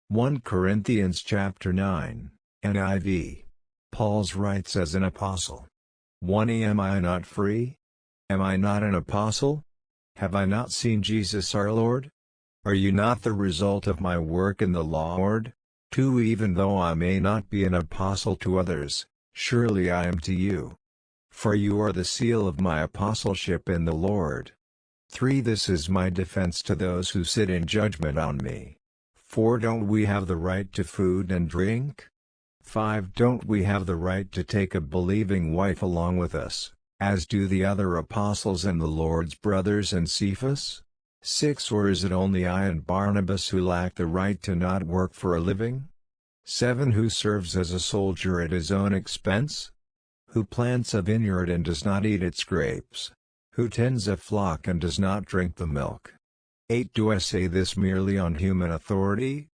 1 Corinthians chapter 9, NIV. Paul's writes as an apostle. 1 Am I not free? Am I not an apostle? Have I not seen Jesus our Lord? Are you not the result of my work in the Lord? 2 Even though I may not be an apostle to others, surely I am to you. For you are the seal of my apostleship in the Lord. 3 This is my defense to those who sit in judgment on me. 4 Don't we have the right to food and drink? 5 Don't we have the right to take a believing wife along with us, as do the other apostles and the Lord's brothers and Cephas? 6 Or is it only I and Barnabas who lack the right to not work for a living? 7 Who serves as a soldier at his own expense? Who plants a vineyard and does not eat its grapes? Who tends a flock and does not drink the milk? 8 Do I say this merely on human authority?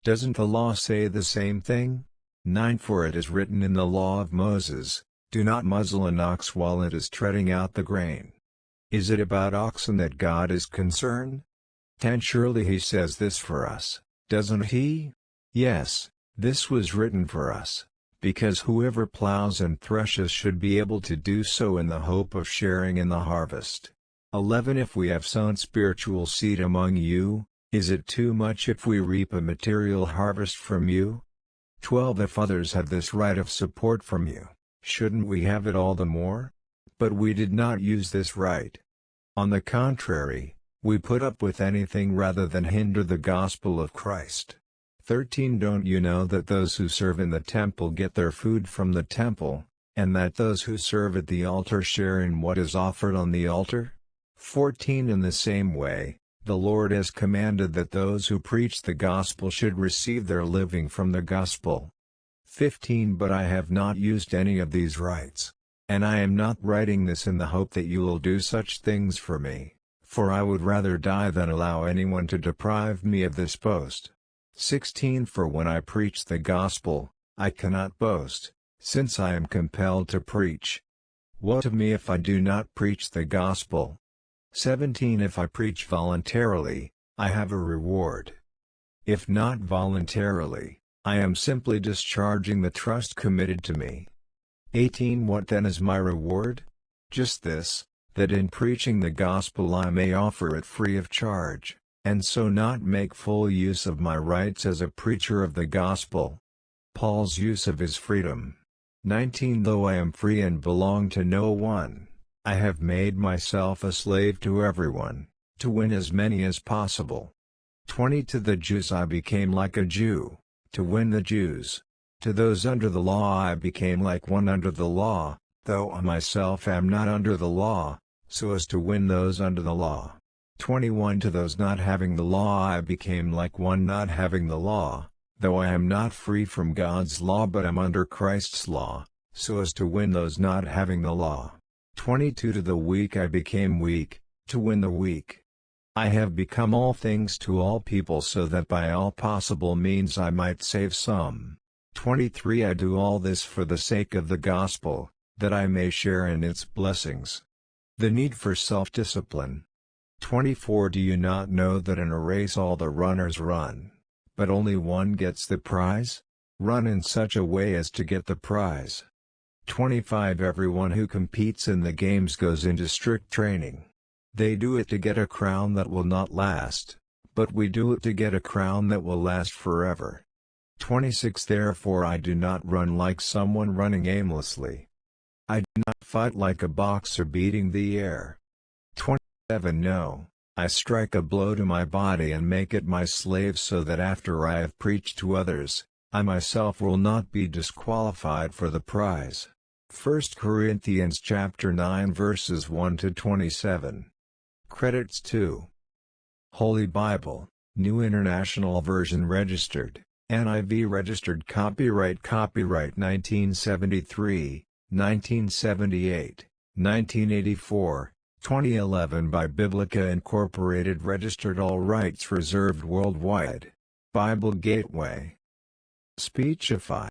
Doesn't the law say the same thing? 9 For it is written in the law of Moses, do not muzzle an ox while it is treading out the grain. Is it about oxen that God is concerned? 10 Surely he says this for us, doesn't he? Yes, this was written for us, because whoever plows and threshes should be able to do so in the hope of sharing in the harvest. 11 If we have sown spiritual seed among you, is it too much if we reap a material harvest from you? 12 If others have this right of support from you, shouldn't we have it all the more? But we did not use this right. On the contrary, we put up with anything rather than hinder the gospel of Christ. 13 Don't you know that those who serve in the temple get their food from the temple, and that those who serve at the altar share in what is offered on the altar? 14 In the same way, the Lord has commanded that those who preach the gospel should receive their living from the gospel. 15 But I have not used any of these rights. And I am not writing this in the hope that you will do such things for me, for I would rather die than allow anyone to deprive me of this boast. 16 For when I preach the gospel, I cannot boast, since I am compelled to preach. Woe to me if I do not preach the gospel. 17 If I preach voluntarily, I have a reward. If not voluntarily, I am simply discharging the trust committed to me. 18 What then is my reward? Just this, that in preaching the gospel I may offer it free of charge, and so not make full use of my rights as a preacher of the gospel. Paul's use of his freedom. 19 Though I am free and belong to no one, I have made myself a slave to everyone, to win as many as possible. 20 To the Jews I became like a Jew, to win the Jews. To those under the law I became like one under the law, though I myself am not under the law, so as to win those under the law. 21 To those not having the law I became like one not having the law, though I am not free from God's law but am under Christ's law, so as to win those not having the law. 22 To the weak I became weak, to win the weak. I have become all things to all people so that by all possible means I might save some. 23 I do all this for the sake of the gospel, that I may share in its blessings. The need for self-discipline. 24 Do you not know that in a race all the runners run, but only one gets the prize? Run in such a way as to get the prize. 25 Everyone who competes in the games goes into strict training. They do it to get a crown that will not last, but we do it to get a crown that will last forever. 26 Therefore I do not run like someone running aimlessly. I do not fight like a boxer beating the air. 27 No, I strike a blow to my body and make it my slave so that after I have preached to others, I myself will not be disqualified for the prize. 1 Corinthians chapter 9 verses 1 to 27. Credits to Holy Bible, New International Version registered. NIV registered copyright 1973, 1978, 1984, 2011 by Biblica Incorporated registered all rights reserved worldwide. Bible Gateway. Speechify.